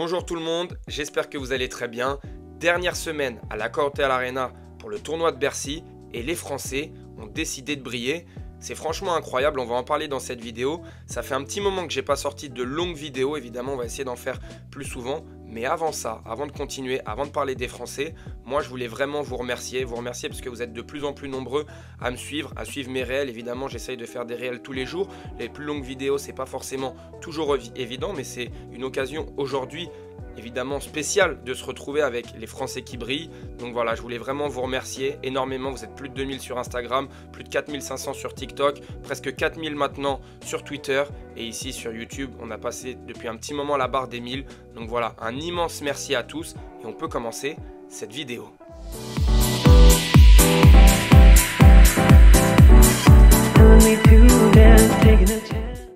Bonjour tout le monde, j'espère que vous allez très bien. Dernière semaine à l'Accor Hotel Arena pour le tournoi de Bercy et les Français ont décidé de briller. C'est franchement incroyable, on va en parler dans cette vidéo. Ça fait un petit moment que j'ai pas sorti de longues vidéos, évidemment on va essayer d'en faire plus souvent. Mais avant ça, avant de continuer, avant de parler des Français, moi je voulais vraiment vous remercier parce que vous êtes de plus en plus nombreux à me suivre, à suivre mes réels. Évidemment j'essaye de faire des réels tous les jours. Les plus longues vidéos c'est pas forcément toujours évident, mais c'est une occasion aujourd'hui évidemment spécial de se retrouver avec les Français qui brillent. Donc voilà, je voulais vraiment vous remercier énormément. Vous êtes plus de 2000 sur Instagram, plus de 4500 sur TikTok, presque 4000 maintenant sur Twitter. Et ici sur YouTube, on a passé depuis un petit moment la barre des 1000. Donc voilà, un immense merci à tous. Et on peut commencer cette vidéo.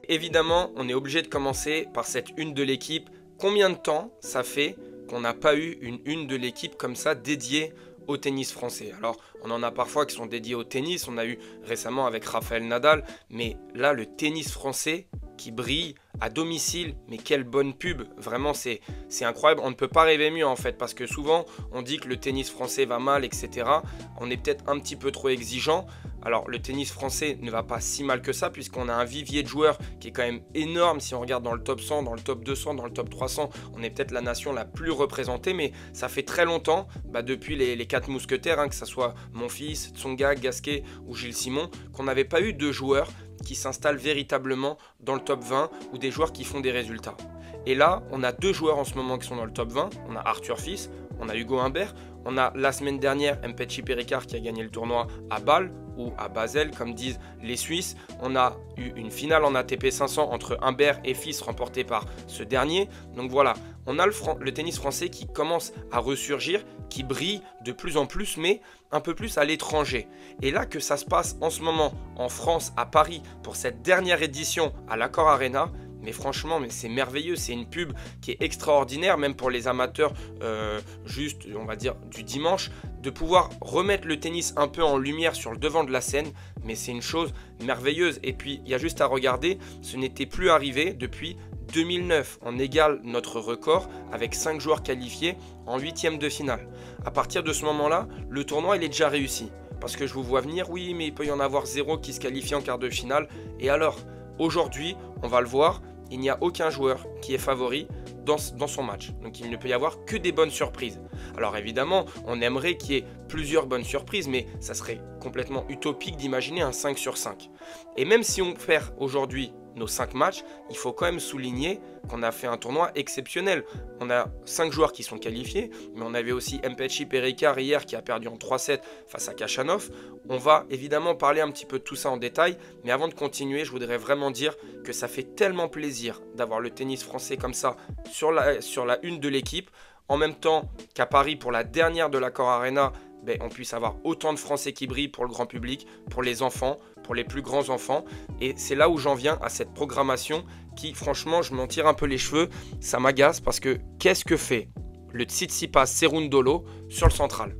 Évidemment, on est obligé de commencer par cette une de l'équipe. Combien de temps ça fait qu'on n'a pas eu une une de l'équipe comme ça dédiée au tennis français? Alors, on en a parfois qui sont dédiés au tennis. On a eu récemment avec Rafael Nadal. Mais là, le tennis français qui brille à domicile, mais quelle bonne pub, vraiment c'est incroyable, on ne peut pas rêver mieux en fait, parce que souvent on dit que le tennis français va mal, etc. On est peut-être un petit peu trop exigeant. Alors le tennis français ne va pas si mal que ça, puisqu'on a un vivier de joueurs qui est quand même énorme. Si on regarde dans le top 100, dans le top 200, dans le top 300, on est peut-être la nation la plus représentée, mais ça fait très longtemps, depuis les 4 mousquetaires, que ce soit Monfils, Tsonga, Gasquet ou Gilles Simon, qu'on n'avait pas eu de joueurs qui s'installent véritablement dans le top 20 ou des joueurs qui font des résultats. Et là, on a deux joueurs en ce moment qui sont dans le top 20. On a Arthur Fils, on a Hugo Humbert, on a la semaine dernière Mpetshi Perricard qui a gagné le tournoi à Bâle ou à Basel comme disent les Suisses. On a eu une finale en ATP 500 entre Humbert et Fils remportée par ce dernier. Donc voilà, on a le tennis français qui commence à ressurgir, qui brille de plus en plus, mais un peu plus à l'étranger. Et là que ça se passe en ce moment en France, à Paris, pour cette dernière édition à l'Accor Arena, mais franchement, c'est merveilleux, c'est une pub qui est extraordinaire, même pour les amateurs, juste, on va dire, du dimanche, de pouvoir remettre le tennis un peu en lumière sur le devant de la scène, mais c'est une chose merveilleuse. Et puis, il y a juste à regarder, ce n'était plus arrivé depuis 2009. On égale notre record avec 5 joueurs qualifiés en 8e de finale. À partir de ce moment-là, le tournoi, il est déjà réussi. Parce que je vous vois venir, oui, mais il peut y en avoir 0 qui se qualifie en quart de finale. Et alors, aujourd'hui, on va le voir, il n'y a aucun joueur qui est favori dans son match. Donc il ne peut y avoir que des bonnes surprises. Alors évidemment, on aimerait qu'il y ait plusieurs bonnes surprises, mais ça serait complètement utopique d'imaginer un 5 sur 5. Et même si on perd aujourd'hui nos 5 matchs, il faut quand même souligner qu'on a fait un tournoi exceptionnel. On a 5 joueurs qui sont qualifiés, mais on avait aussi Mpetshi Perricard hier qui a perdu en 3-7 face à Khachanov. On va évidemment parler un petit peu de tout ça en détail, mais avant de continuer, je voudrais vraiment dire que ça fait tellement plaisir d'avoir le tennis français comme ça sur la une de l'équipe, en même temps qu'à Paris pour la dernière de l'Accor Arena, on puisse avoir autant de Français qui brillent pour le grand public, pour les enfants, pour les plus grands enfants. Et c'est là où j'en viens à cette programmation qui, franchement, je m'en tire un peu les cheveux. Ça m'agace parce que qu'est-ce que fait le Tsitsipas Cerundolo sur le central?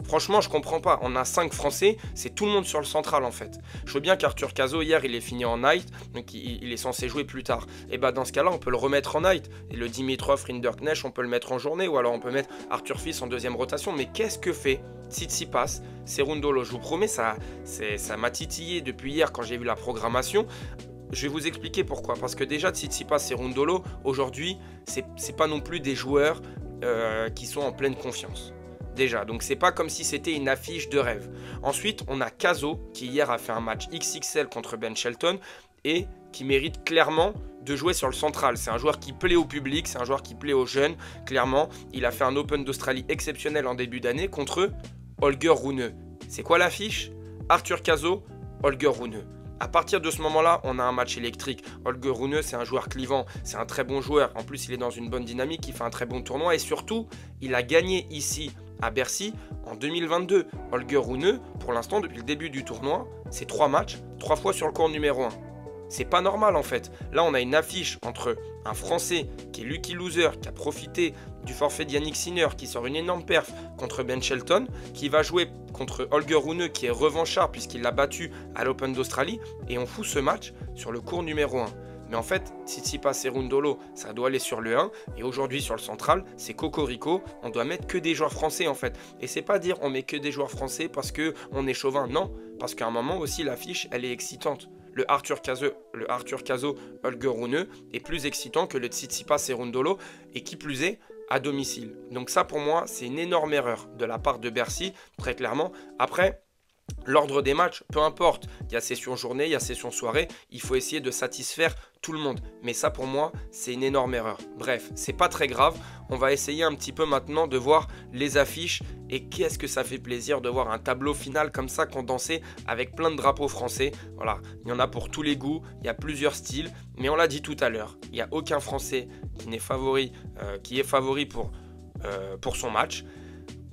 Franchement, je comprends pas. On a 5 Français, c'est tout le monde sur le central en fait. Je veux bien qu'Arthur Cazaux, hier, il est fini en night, donc il est censé jouer plus tard. Et dans ce cas-là, on peut le remettre en night. Et le Dimitrov, Rinderknecht, on peut le mettre en journée, ou alors on peut mettre Arthur Fils en deuxième rotation. Mais qu'est-ce que fait Tsitsipas Cerundolo? Je vous promets, ça m'a titillé depuis hier quand j'ai vu la programmation. Je vais vous expliquer pourquoi. Parce que déjà, Tsitsipas Cerundolo, aujourd'hui, c'est pas non plus des joueurs qui sont en pleine confiance. Déjà, donc c'est pas comme si c'était une affiche de rêve. Ensuite, on a Cazaux qui hier a fait un match XXL contre Ben Shelton et qui mérite clairement de jouer sur le central. C'est un joueur qui plaît au public, c'est un joueur qui plaît aux jeunes. Clairement, il a fait un Open d'Australie exceptionnel en début d'année contre Holger Rune. C'est quoi l'affiche? Arthur Cazaux, Holger Rune. À partir de ce moment-là, on a un match électrique. Holger Rune, c'est un joueur clivant, c'est un très bon joueur. En plus, il est dans une bonne dynamique, il fait un très bon tournoi et surtout, il a gagné ici à Bercy en 2022. Holger Rune, pour l'instant, depuis le début du tournoi, c'est 3 matchs, 3 fois sur le court numéro 1. C'est pas normal en fait. Là, on a une affiche entre un Français qui est Lucky Loser, qui a profité du forfait d'Yannick Sinner, qui sort une énorme perf contre Ben Shelton, qui va jouer contre Holger Rune, qui est revanchard puisqu'il l'a battu à l'Open d'Australie, et on fout ce match sur le court numéro 1. Mais en fait, Tsitsipas Cerundolo, ça doit aller sur le 1. Et aujourd'hui, sur le central, c'est Cocorico. On doit mettre que des joueurs français, en fait. Et c'est pas dire on met que des joueurs français parce qu'on est chauvin. Non, parce qu'à un moment aussi, l'affiche, elle est excitante. Le Arthur Cazaux Holger Rune est plus excitant que le Tsitsipas Cerundolo. Et qui plus est, à domicile. Donc ça, pour moi, c'est une énorme erreur de la part de Bercy, très clairement. Après, l'ordre des matchs, peu importe, il y a session journée, il y a session soirée, il faut essayer de satisfaire tout le monde. Mais ça pour moi, c'est une énorme erreur. Bref, c'est pas très grave, on va essayer un petit peu maintenant de voir les affiches et qu'est-ce que ça fait plaisir de voir un tableau final comme ça condensé avec plein de drapeaux français. Voilà, il y en a pour tous les goûts, il y a plusieurs styles, mais on l'a dit tout à l'heure, il n'y a aucun Français qui est favori pour son match.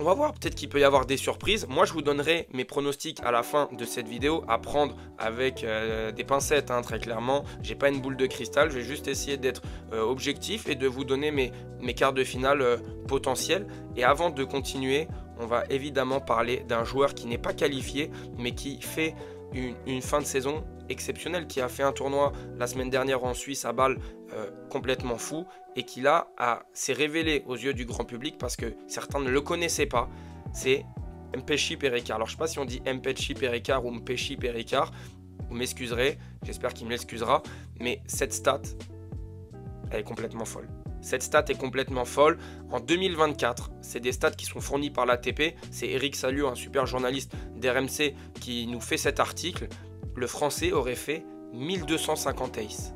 On va voir, peut-être qu'il peut y avoir des surprises. Moi, je vous donnerai mes pronostics à la fin de cette vidéo à prendre avec des pincettes, hein, très clairement. J'ai pas une boule de cristal, je vais juste essayer d'être objectif et de vous donner mes quarts de finale potentiels. Et avant de continuer, on va évidemment parler d'un joueur qui n'est pas qualifié, mais qui fait une fin de saison exceptionnelle, qui a fait un tournoi la semaine dernière en Suisse à Bâle complètement fou et qui là s'est révélé aux yeux du grand public parce que certains ne le connaissaient pas. C'est Mpetshi Perricard. Alors je ne sais pas si on dit Mpetshi Perricard ou Mpetshi Perricard, vous m'excuserez, j'espère qu'il me l'excusera, mais cette stat, elle est complètement folle. Cette stat est complètement folle. En 2024, c'est des stats qui sont fournis par l'ATP. C'est Eric Salio, un super journaliste d'RMC, qui nous fait cet article. Le Français aurait fait 1250 aces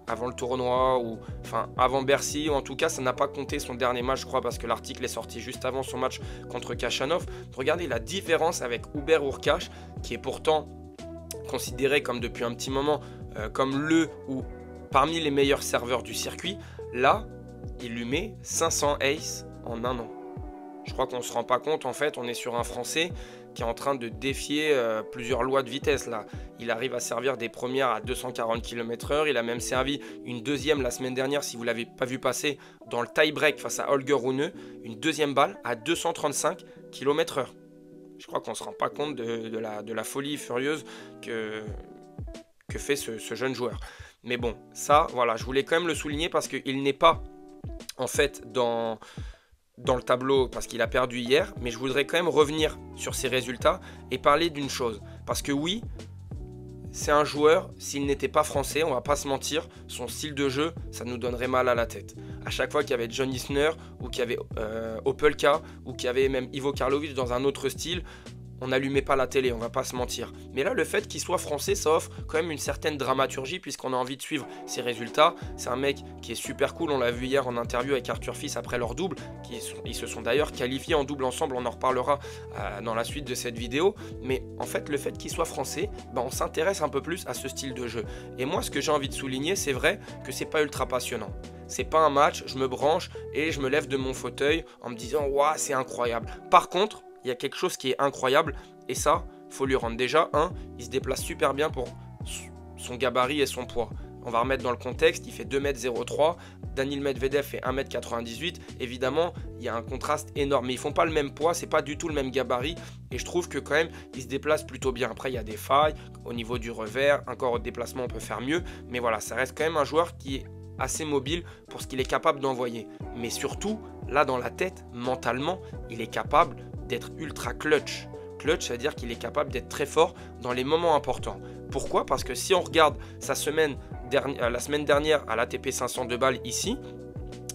avant le tournoi, ou enfin avant Bercy, ou en tout cas ça n'a pas compté son dernier match, je crois, parce que l'article est sorti juste avant son match contre Khachanov. Regardez la différence avec Hubert Hurkacz, qui est pourtant considéré comme depuis un petit moment comme ou parmi les meilleurs serveurs du circuit. Là, il lui met 500 aces en un an. Je crois qu'on ne se rend pas compte, en fait, on est sur un Français qui est en train de défier plusieurs lois de vitesse. Là, il arrive à servir des premières à 240 km/h. Il a même servi une deuxième la semaine dernière, si vous ne l'avez pas vu passer, dans le tie-break face à Holger Rune, une deuxième balle à 235 km/h. Je crois qu'on ne se rend pas compte de la folie furieuse que fait ce jeune joueur. Mais bon, ça, voilà, je voulais quand même le souligner parce qu'il n'est pas, en fait, dans le tableau parce qu'il a perdu hier, mais je voudrais quand même revenir sur ses résultats et parler d'une chose. Parce que oui, c'est un joueur, s'il n'était pas français, on va pas se mentir, son style de jeu, ça nous donnerait mal à la tête. À chaque fois qu'il y avait John Isner, ou qu'il y avait Opelka, ou qu'il y avait même Ivo Karlovic dans un autre style, on n'allumait pas la télé, on va pas se mentir. Mais là, le fait qu'il soit français, ça offre quand même une certaine dramaturgie puisqu'on a envie de suivre ses résultats. C'est un mec qui est super cool, on l'a vu hier en interview avec Arthur Fils après leur double. Ils se sont d'ailleurs qualifiés en double ensemble, on en reparlera dans la suite de cette vidéo. Mais en fait, le fait qu'il soit français, on s'intéresse un peu plus à ce style de jeu. Et moi, ce que j'ai envie de souligner, c'est vrai que c'est pas ultra passionnant. C'est pas un match, je me branche et je me lève de mon fauteuil en me disant « Waouh, c'est incroyable ». Par contre, il y a quelque chose qui est incroyable et ça, faut lui rendre. Déjà, il se déplace super bien pour son gabarit et son poids. On va remettre dans le contexte, il fait 2,03 m, Daniil Medvedev fait 1,98 m. Évidemment, il y a un contraste énorme, mais ils font pas le même poids, c'est pas du tout le même gabarit et je trouve que quand même, il se déplace plutôt bien. Après, il y a des failles au niveau du revers, encore au déplacement, on peut faire mieux, mais voilà, ça reste quand même un joueur qui est assez mobile pour ce qu'il est capable d'envoyer. Mais surtout, là dans la tête, mentalement, il est capable d'être ultra clutch. Clutch, c'est-à-dire qu'il est capable d'être très fort dans les moments importants. Pourquoi? Parce que si on regarde la semaine dernière à l'ATP 500 de Bâle ici,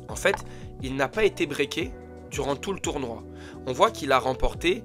en fait, il n'a pas été breaké durant tout le tournoi. On voit qu'il a remporté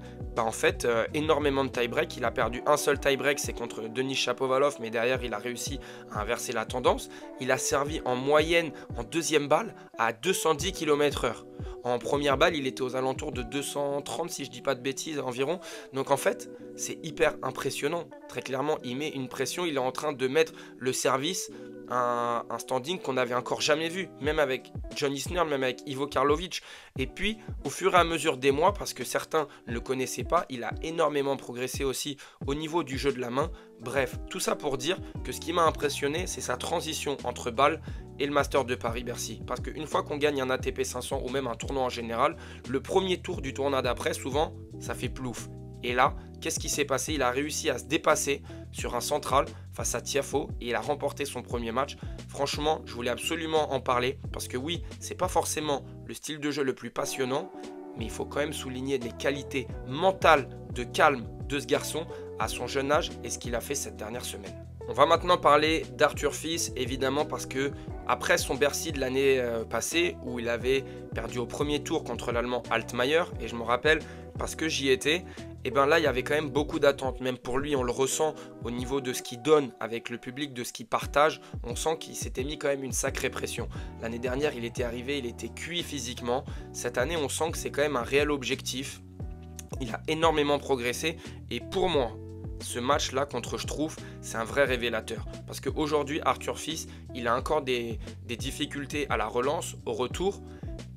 énormément de tie-break. Il a perdu un seul tie-break, c'est contre Denis Shapovalov, mais derrière il a réussi à inverser la tendance. Il a servi en moyenne en deuxième balle à 210 km/h. En première balle, il était aux alentours de 230, si je dis pas de bêtises, environ. Donc en fait, c'est hyper impressionnant. Très clairement, il met une pression, il est en train de mettre le service à un standing qu'on n'avait encore jamais vu, même avec John Isner, même avec Ivo Karlovic. Et puis, au fur et à mesure des mois, parce que certains ne le connaissaient pas, il a énormément progressé aussi au niveau du jeu de la main. Bref, tout ça pour dire que ce qui m'a impressionné, c'est sa transition entre Bâle et le Master de Paris-Bercy. Parce qu'une fois qu'on gagne un ATP 500 ou même un tournoi en général, le premier tour du tournoi d'après, souvent, ça fait plouf. Et là, qu'est-ce qui s'est passé? Il a réussi à se dépasser sur un central face à Tiafoe et il a remporté son premier match. Franchement, je voulais absolument en parler parce que oui, c'est pas forcément le style de jeu le plus passionnant, mais il faut quand même souligner les qualités mentales de calme de ce garçon à son jeune âge et ce qu'il a fait cette dernière semaine. On va maintenant parler d'Arthur Fils, évidemment parce que après son Bercy de l'année passée où il avait perdu au premier tour contre l'Allemand Altmaier, et je me rappelle parce que j'y étais, et bien là il y avait quand même beaucoup d'attentes, même pour lui on le ressent au niveau de ce qu'il donne avec le public, de ce qu'il partage, on sent qu'il s'était mis quand même une sacrée pression. L'année dernière il était arrivé, il était cuit physiquement, cette année on sent que c'est quand même un réel objectif, il a énormément progressé et pour moi, ce match-là contre Struff, c'est un vrai révélateur. Parce qu'aujourd'hui, Arthur Fils, il a encore des difficultés à la relance, au retour.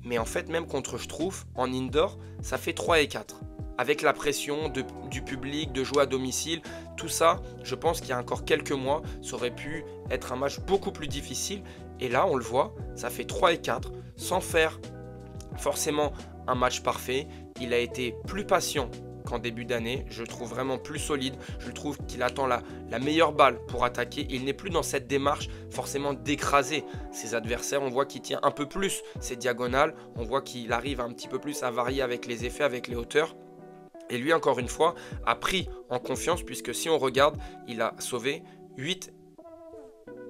Mais en fait, même contre Struff, en indoor, ça fait 3 et 4. Avec la pression du public, de jouer à domicile, tout ça, je pense qu'il y a encore quelques mois, ça aurait pu être un match beaucoup plus difficile. Et là, on le voit, ça fait 3 et 4, sans faire forcément un match parfait. Il a été plus patient qu'en début d'année, je le trouve vraiment plus solide, je trouve qu'il attend la meilleure balle pour attaquer, il n'est plus dans cette démarche forcément d'écraser ses adversaires, on voit qu'il tient un peu plus ses diagonales, on voit qu'il arrive un petit peu plus à varier avec les effets, avec les hauteurs, et lui encore une fois a pris en confiance puisque si on regarde, il a sauvé 8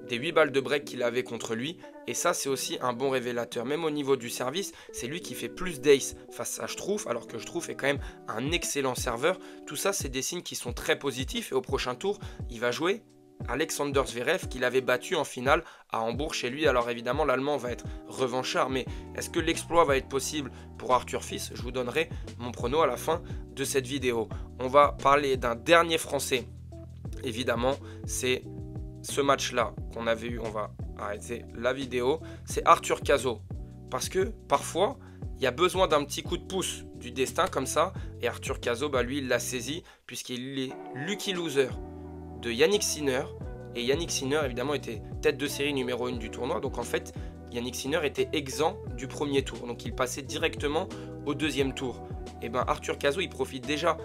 des 8 balles de break qu'il avait contre lui. Et ça, c'est aussi un bon révélateur. Même au niveau du service, c'est lui qui fait plus d'ace face à Struff, alors que Struff est quand même un excellent serveur. Tout ça, c'est des signes qui sont très positifs. Et au prochain tour, il va jouer Alexander Zverev, qu'il avait battu en finale à Hambourg chez lui. Alors évidemment, l'Allemand va être revanchard. Mais est-ce que l'exploit va être possible pour Arthur Fils? Je vous donnerai mon prono à la fin de cette vidéo. On va parler d'un dernier Français. Évidemment, c'est ce match-là qu'on avait eu, on va arrêter la vidéo, c'est Arthur Cazaux. Parce que parfois, il y a besoin d'un petit coup de pouce du destin comme ça. Et Arthur Cazaux, lui, il l'a saisi puisqu'il est lucky loser de Yannick Sinner. Et Yannick Sinner, évidemment, était tête de série numéro 1 du tournoi. Donc en fait, Yannick Sinner était exempt du premier tour. Donc il passait directement au deuxième tour. Et bien Arthur Cazaux, il profite déjà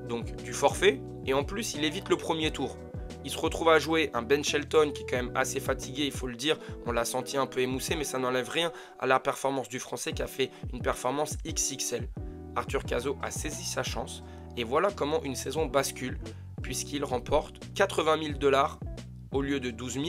donc du forfait. Et en plus, il évite le premier tour. Il se retrouve à jouer un Ben Shelton qui est quand même assez fatigué, il faut le dire. On l'a senti un peu émoussé, mais ça n'enlève rien à la performance du Français qui a fait une performance XXL. Arthur Cazaux a saisi sa chance et voilà comment une saison bascule puisqu'il remporte 80 000 $ au lieu de 12 000.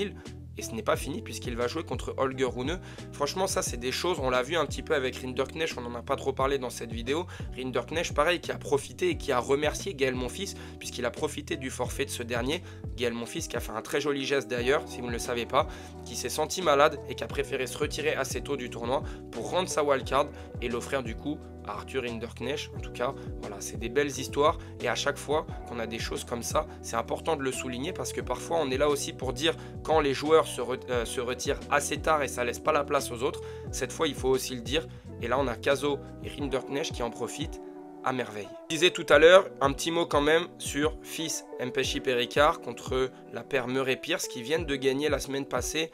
Et ce n'est pas fini puisqu'il va jouer contre Holger Rune. Franchement, ça, c'est des choses, on l'a vu un petit peu avec Rinderknecht, on n'en a pas trop parlé dans cette vidéo. Rinderknecht, pareil, qui a profité et qui a remercié Gaël Monfils puisqu'il a profité du forfait de ce dernier. Gaël Monfils qui a fait un très joli geste d'ailleurs, si vous ne le savez pas, qui s'est senti malade et qui a préféré se retirer assez tôt du tournoi pour rendre sa wildcard et l'offrir du coup à Arthur Rinderknecht. En tout cas, voilà, c'est des belles histoires et à chaque fois qu'on a des choses comme ça, c'est important de le souligner parce que parfois on est là aussi pour dire quand les joueurs se retirent assez tard et ça laisse pas la place aux autres. Cette fois, il faut aussi le dire. Et là, on a Cazaux et Rinderknecht qui en profitent à merveille. Je disais tout à l'heure, un petit mot quand même sur Fils Mpéchi Péricard contre la paire Murray-Pierce qui viennent de gagner la semaine passée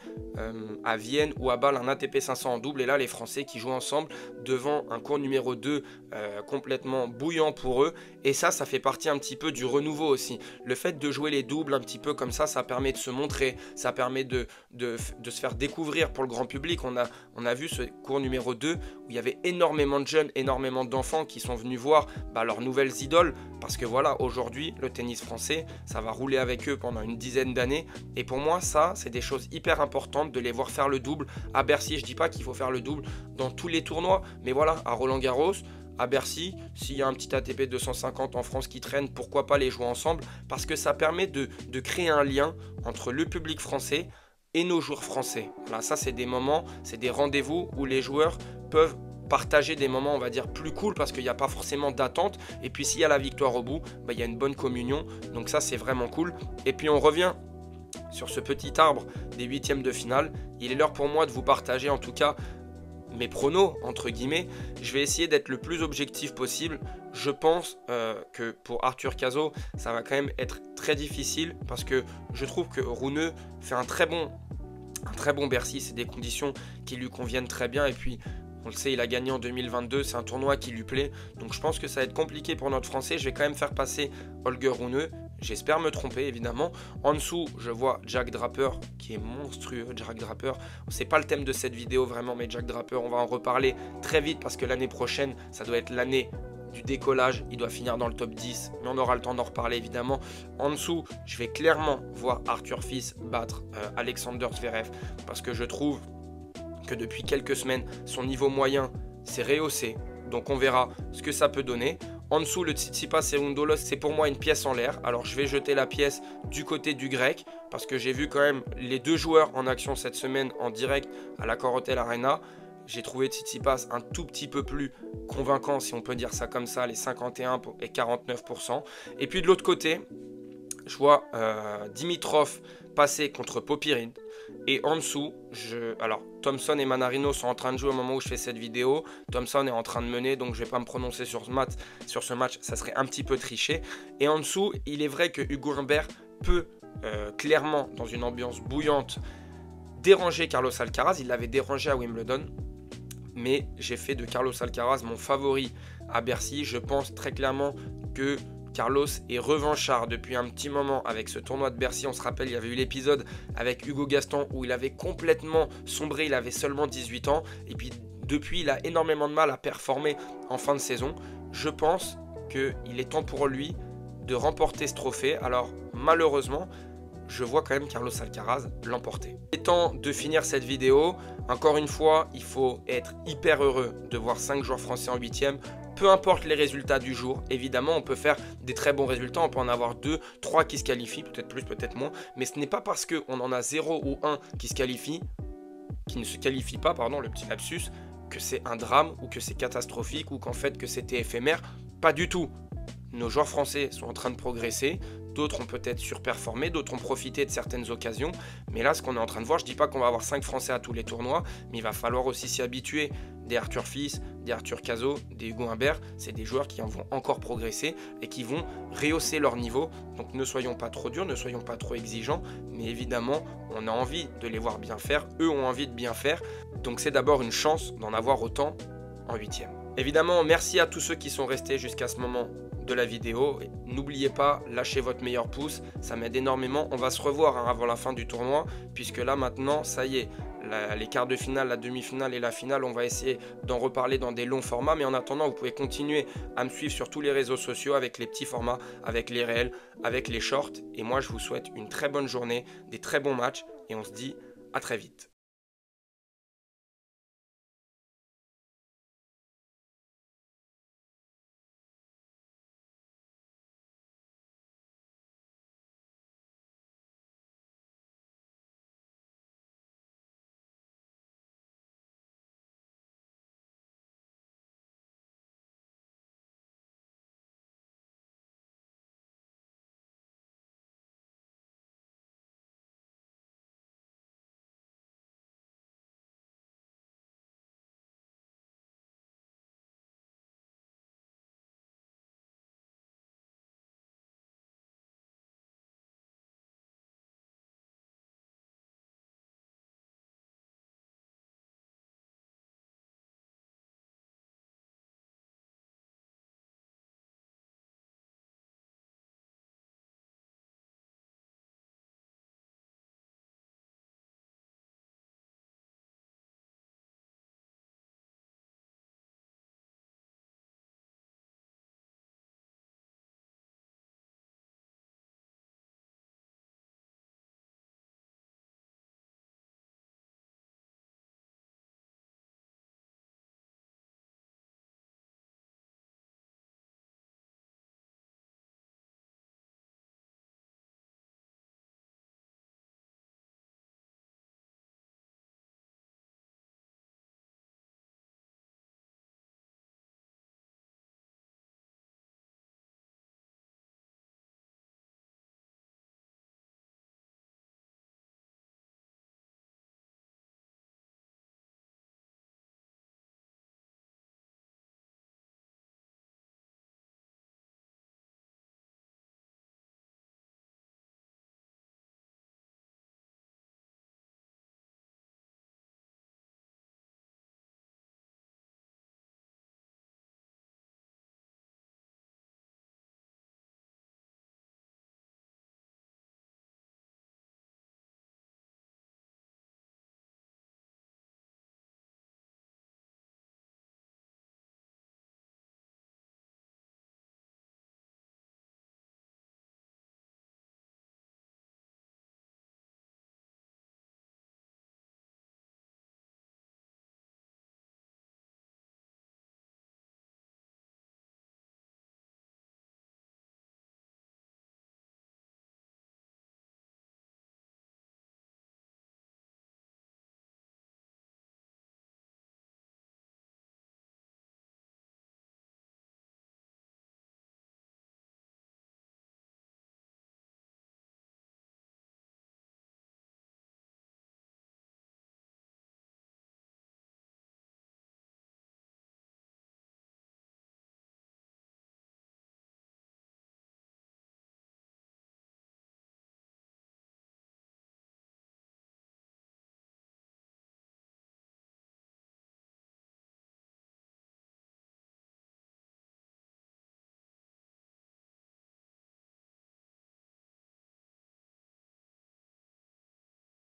à Vienne ou à Bâle un ATP 500 en double. Et là, les Français qui jouent ensemble devant un cours numéro 2 complètement bouillant pour eux. Et ça fait partie un petit peu du renouveau aussi. Le fait de jouer les doubles un petit peu comme ça permet de se montrer, ça permet de se faire découvrir pour le grand public. On a vu ce cours numéro 2 où il y avait énormément de jeunes, énormément d'enfants qui sont venus voir leurs nouvelles idoles. Parce que voilà, aujourd'hui, le tennis français, ça va rouler avec eux pendant une dizaine d'années. Et pour moi, ça, c'est des choses hyper importantes de les voir faire le double. À Bercy, je dis pas qu'il faut faire le double dans tous les tournois. Mais voilà, à Roland-Garros, à Bercy, s'il y a un petit ATP 250 en France qui traîne, pourquoi pas les jouer ensemble? Parce que ça permet de créer un lien entre le public français et nos joueurs français. Voilà, ça, c'est des moments, c'est des rendez-vous où les joueurs peuvent partager des moments, on va dire, plus cool parce qu'il n'y a pas forcément d'attente. Et puis, s'il y a la victoire au bout, il y a une bonne communion. Donc ça, c'est vraiment cool. Et puis, on revient sur ce petit arbre des huitièmes de finale. Il est l'heure pour moi de vous partager, en tout cas, mes pronos, entre guillemets. Je vais essayer d'être le plus objectif possible. Je pense que pour Arthur Cazaux, ça va quand même être très difficile parce que je trouve que Rune fait un très bon Bercy. C'est des conditions qui lui conviennent très bien. Et puis, on le sait, il a gagné en 2022, c'est un tournoi qui lui plaît. Donc je pense que ça va être compliqué pour notre Français. Je vais quand même faire passer Holger Rune. J'espère me tromper évidemment. En dessous, je vois Jack Draper qui est monstrueux. Jack Draper, c'est pas le thème de cette vidéo vraiment, mais Jack Draper, on va en reparler très vite parce que l'année prochaine, ça doit être l'année du décollage. Il doit finir dans le top 10, mais on aura le temps d'en reparler évidemment. En dessous, je vais clairement voir Arthur Fils battre Alexander Zverev parce que je trouve que depuis quelques semaines, son niveau moyen s'est rehaussé. Donc on verra ce que ça peut donner. En dessous, le Tsitsipas Cerúndolo, c'est pour moi une pièce en l'air. Alors je vais jeter la pièce du côté du grec parce que j'ai vu quand même les deux joueurs en action cette semaine en direct à l'Accor Hotel Arena. J'ai trouvé Tsitsipas un tout petit peu plus convaincant, si on peut dire ça comme ça, les 51 et 49%. Et puis de l'autre côté, je vois Dimitrov passer contre Popyrin. Et en dessous, alors Thompson et Manarino sont en train de jouer au moment où je fais cette vidéo. Thompson est en train de mener, donc je ne vais pas me prononcer sur ce match, ça serait un petit peu triché. Et en dessous, il est vrai que Hugo Humbert peut clairement, dans une ambiance bouillante, déranger Carlos Alcaraz. Il l'avait dérangé à Wimbledon. Mais j'ai fait de Carlos Alcaraz mon favori à Bercy. Je pense très clairement que Carlos est revanchard depuis un petit moment avec ce tournoi de Bercy. On se rappelle, il y avait eu l'épisode avec Hugo Gaston où il avait complètement sombré, il avait seulement 18 ans. Et puis depuis, il a énormément de mal à performer en fin de saison. Je pense qu'il est temps pour lui de remporter ce trophée. Alors malheureusement, je vois quand même Carlos Alcaraz l'emporter. Il est temps de finir cette vidéo. Encore une fois, il faut être hyper heureux de voir 5 joueurs français en 8e. Peu importe les résultats du jour, évidemment, on peut faire des très bons résultats. On peut en avoir 2, 3 qui se qualifient, peut-être plus, peut-être moins. Mais ce n'est pas parce qu'on en a 0 ou 1 qui ne se qualifie pas, pardon, le petit lapsus, que c'est un drame ou que c'est catastrophique ou qu'en fait que c'était éphémère. Pas du tout. Nos joueurs français sont en train de progresser. D'autres ont peut-être surperformé, d'autres ont profité de certaines occasions. Mais là, ce qu'on est en train de voir, je ne dis pas qu'on va avoir 5 Français à tous les tournois, mais il va falloir aussi s'y habituer. Des Arthur Fils, des Arthur Cazaux, des Hugo Humbert, c'est des joueurs qui en vont encore progresser et qui vont rehausser leur niveau. Donc ne soyons pas trop durs, ne soyons pas trop exigeants, mais évidemment, on a envie de les voir bien faire. Eux ont envie de bien faire. Donc c'est d'abord une chance d'en avoir autant en 8e. Évidemment, merci à tous ceux qui sont restés jusqu'à ce moment de la vidéo. N'oubliez pas, lâchez votre meilleur pouce, ça m'aide énormément. On va se revoir avant la fin du tournoi, puisque là maintenant, ça y est, les quarts de finale, la demi-finale et la finale, on va essayer d'en reparler dans des longs formats. Mais en attendant, vous pouvez continuer à me suivre sur tous les réseaux sociaux avec les petits formats, avec les réels, avec les shorts. Et moi, je vous souhaite une très bonne journée, des très bons matchs et on se dit à très vite.